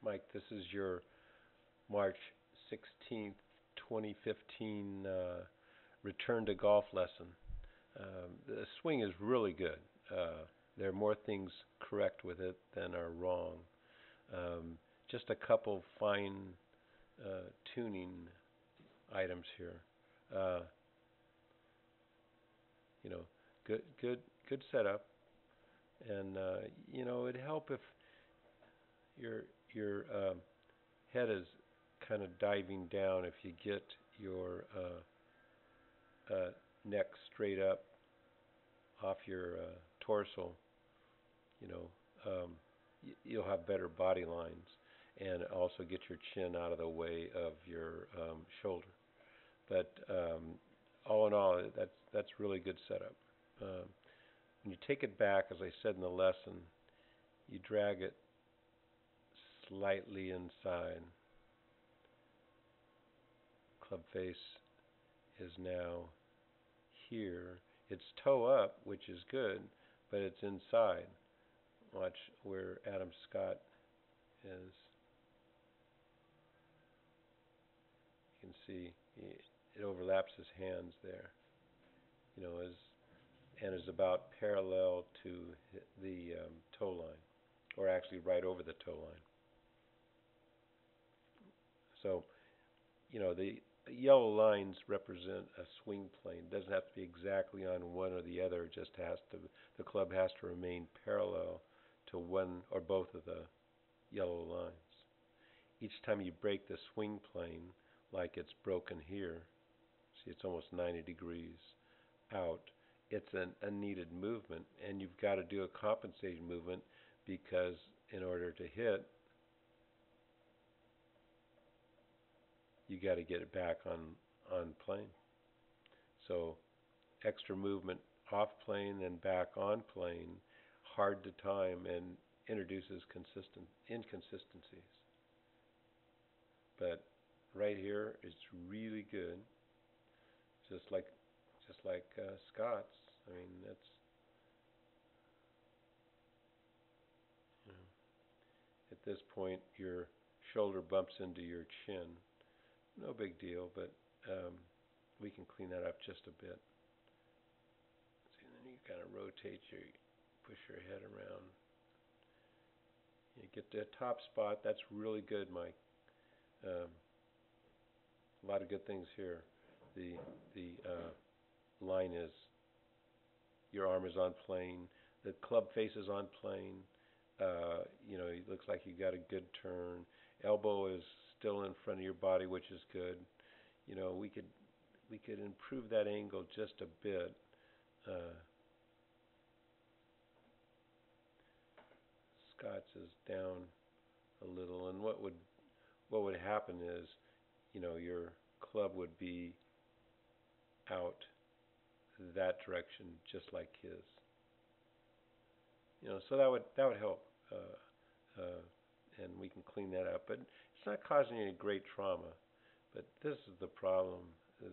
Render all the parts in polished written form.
Mike, this is your March 16th, 2015 return to golf lesson. The swing is really good. There are more things correct with it than are wrong. Um, just a couple fine tuning items here. Uh, you know, good setup, and it'd help if your head is kind of diving down. If you get your neck straight up off your torso, you know, you'll have better body lines, and also get your chin out of the way of your shoulder. But all in all, that's really good setup. Um, when you take it back, as I said in the lesson, you drag it slightly inside. Club face is now here. It's toe up, which is good, but it's inside. Watch where Adam Scott is. You can see it overlaps his hands there. As and is about parallel to the toe line, or actually right over the toe line. So, the yellow lines represent a swing plane. It doesn't have to be exactly on one or the other. It just the club has to remain parallel to one or both of the yellow lines. Each time you break the swing plane, like it's broken here, see it's almost 90 degrees out, it's an unneeded movement, and you've got to do a compensating movement because in order to hit, you got to get it back on plane. So extra movement off plane and back on plane, hard to time, and introduces consistent inconsistencies. But right here, it's really good, just like Scott's. I mean, that's you know, at this point your shoulder bumps into your chin. No big deal, but we can clean that up just a bit. See, and then you kind of push your head around. You get to the top spot. That's really good, Mike. Um, a lot of good things here. The line is your arm is on plane. The club face is on plane. It looks like you got a good turn. Elbow is still in front of your body, which is good. We could improve that angle just a bit. Uh, Scott's is down a little, and what would happen is, your club would be out that direction, just like his. So that would help, and we can clean that up. But it's not causing any great trauma. But this is the problem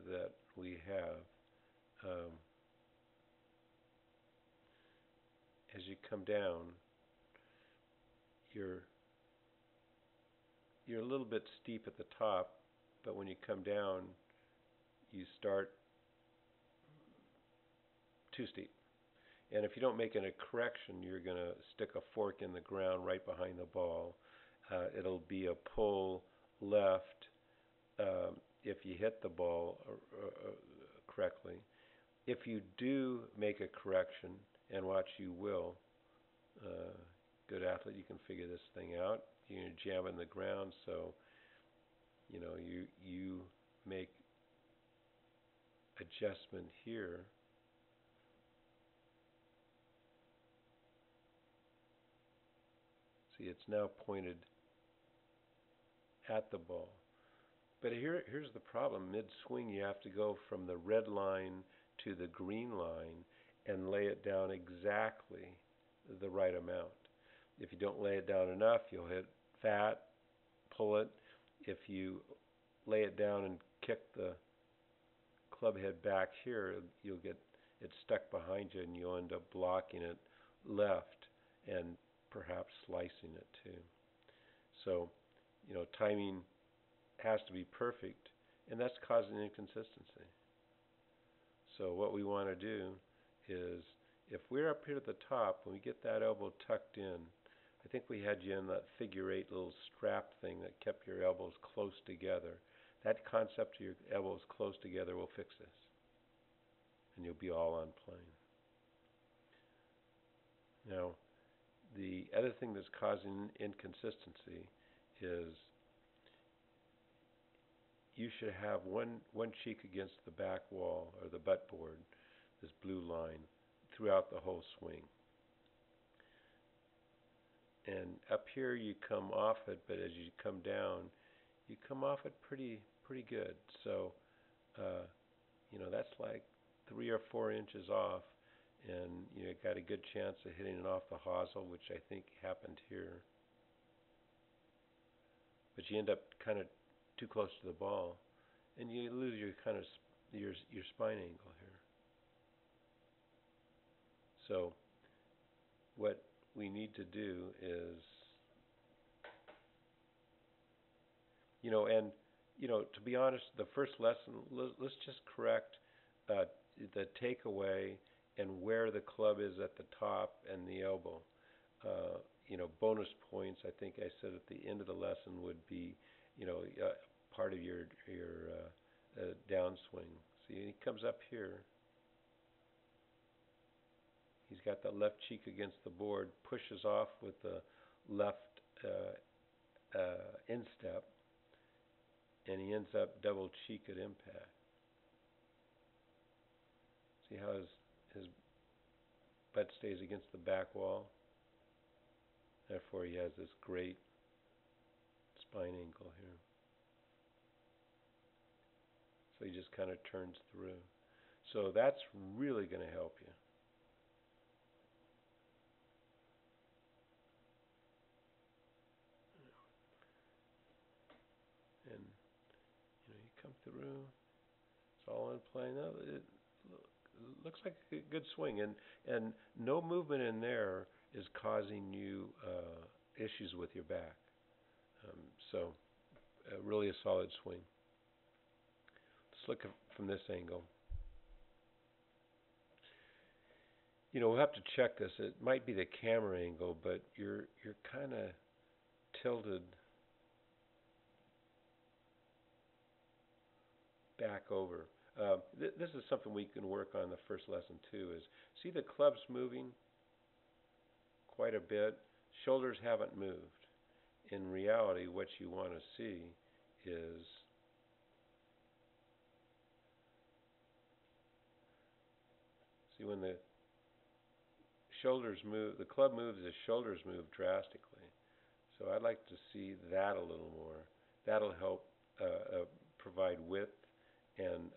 that we have. As you come down, you're you're a little bit steep at the top, but when you come down, you start too steep. And if you don't make a correction, you're going to stick a fork in the ground right behind the ball. It'll be a pull left if you hit the ball correctly. If you do make a correction, and watch, you will, good athlete, you can figure this thing out. You're going to jam in the ground, so you make adjustment here. See, it's now pointed at the ball. But here's the problem. Mid-swing, you have to go from the red line to the green line and lay it down exactly the right amount. If you don't lay it down enough, you'll hit fat, pull it. If you lay it down and kick the club head back here, you'll get it stuck behind you, and you'll end up blocking it left and perhaps slicing it too. So, timing has to be perfect, and that's causing inconsistency. So what we want to do is, if we're up here at the top, when we get that elbow tucked in, I think we had you in that figure eight little strap thing that kept your elbows close together. That concept of your elbows close together will fix this, and you'll be all on plane. Now, the other thing that's causing inconsistency is you should have one cheek against the back wall or the butt board, this blue line, throughout the whole swing. And up here you come off it, but as you come down, you come off it pretty good. So, that's like 3 or 4 inches off, and you got a good chance of hitting it off the hosel, which I think happened here. But you end up kind of too close to the ball, and you lose your kind of your spine angle here. So what we need to do is, to be honest, the first lesson, let's just correct the takeaway and where the club is at the top and the elbow. Bonus points, I think I said at the end of the lesson, would be, part of your downswing. See, he comes up here. He's got that left cheek against the board, pushes off with the left instep, and he ends up double cheek at impact. See how his butt stays against the back wall? Therefore, he has this great spine angle here. So he just kind of turns through. So that's really going to help you. And you come through. It's all in play. Now it looks like a good swing, and no movement in there is causing you issues with your back. So really a solid swing. Let's look from this angle. We'll have to check this. It might be the camera angle, but you're kind of tilted back over. This is something we can work on the first lesson too. Is see the club's moving quite a bit. Shoulders haven't moved. In reality, what you want to see is when the shoulders move, the club moves, the shoulders move drastically. So I'd like to see that a little more. That'll help provide width and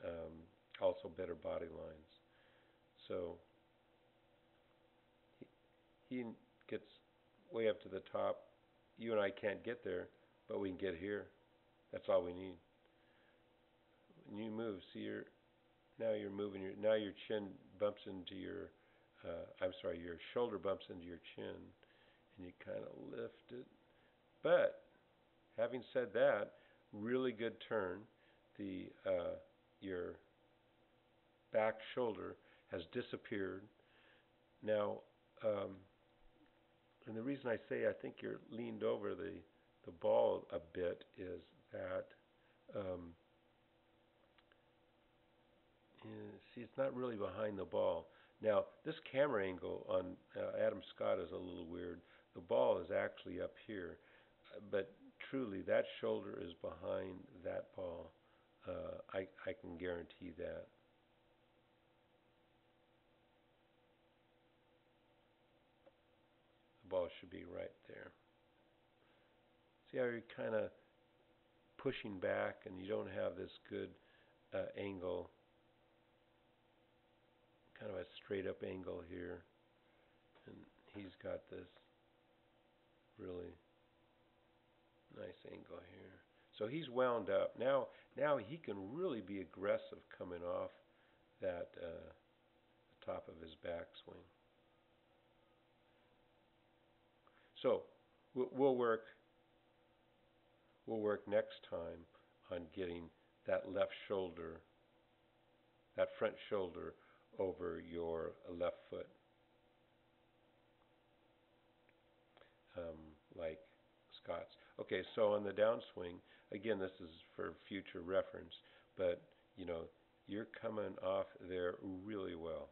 also better body lines. So he gets way up to the top. You and I can't get there, but we can get here. That's all we need. When you move, see now you're moving. Now your chin bumps into your. Your shoulder bumps into your chin, and you kind of lift it. But having said that, really good turn. Your back shoulder has disappeared. Now, and the reason I say I think you're leaned over the ball a bit is that, see, it's not really behind the ball. Now, this camera angle on Adam Scott is a little weird. The ball is actually up here, but truly that shoulder is behind that ball. I can guarantee that. The ball should be right there. See how you're kind of pushing back and you don't have this good angle, kind of a straight up angle here, and he's got this really nice angle here. So he's wound up. Now he can really be aggressive coming off that the top of his backswing. So we'll work we'll work next time on getting that left shoulder, that front shoulder over your left foot, like Scott's. Okay, so on the downswing, again, this is for future reference, but you know, you're coming off there really well.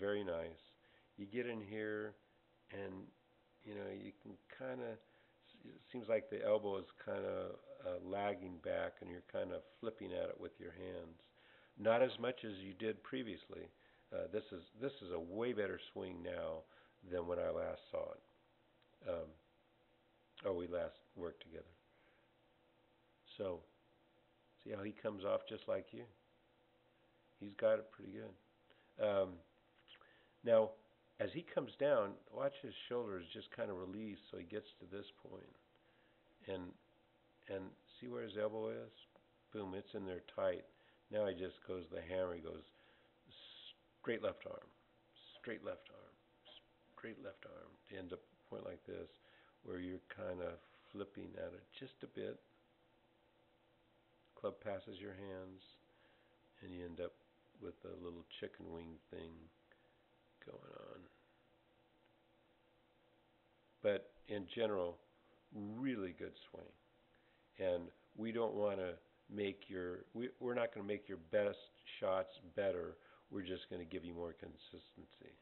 Very nice. You get in here, and you know, you can kind of, it seems like the elbow is kind of lagging back, and you're kind of flipping at it with your hands. Not as much as you did previously. This is a way better swing now than when I last saw it. Or we last worked together. So, see how he comes off just like you? He's got it pretty good. Now, as he comes down, watch his shoulders just kind of release so he gets to this point. And see where his elbow is? Boom, it's in there tight. Now he just goes the hammer. He goes straight left arm, straight left arm, straight left arm. To end up a point like this, where you're kind of flipping at it just a bit. Club passes your hands, and you end up with a little chicken wing thing going on. But in general, really good swing. And we don't want to make we're not going to make your best shots better. We're just going to give you more consistency.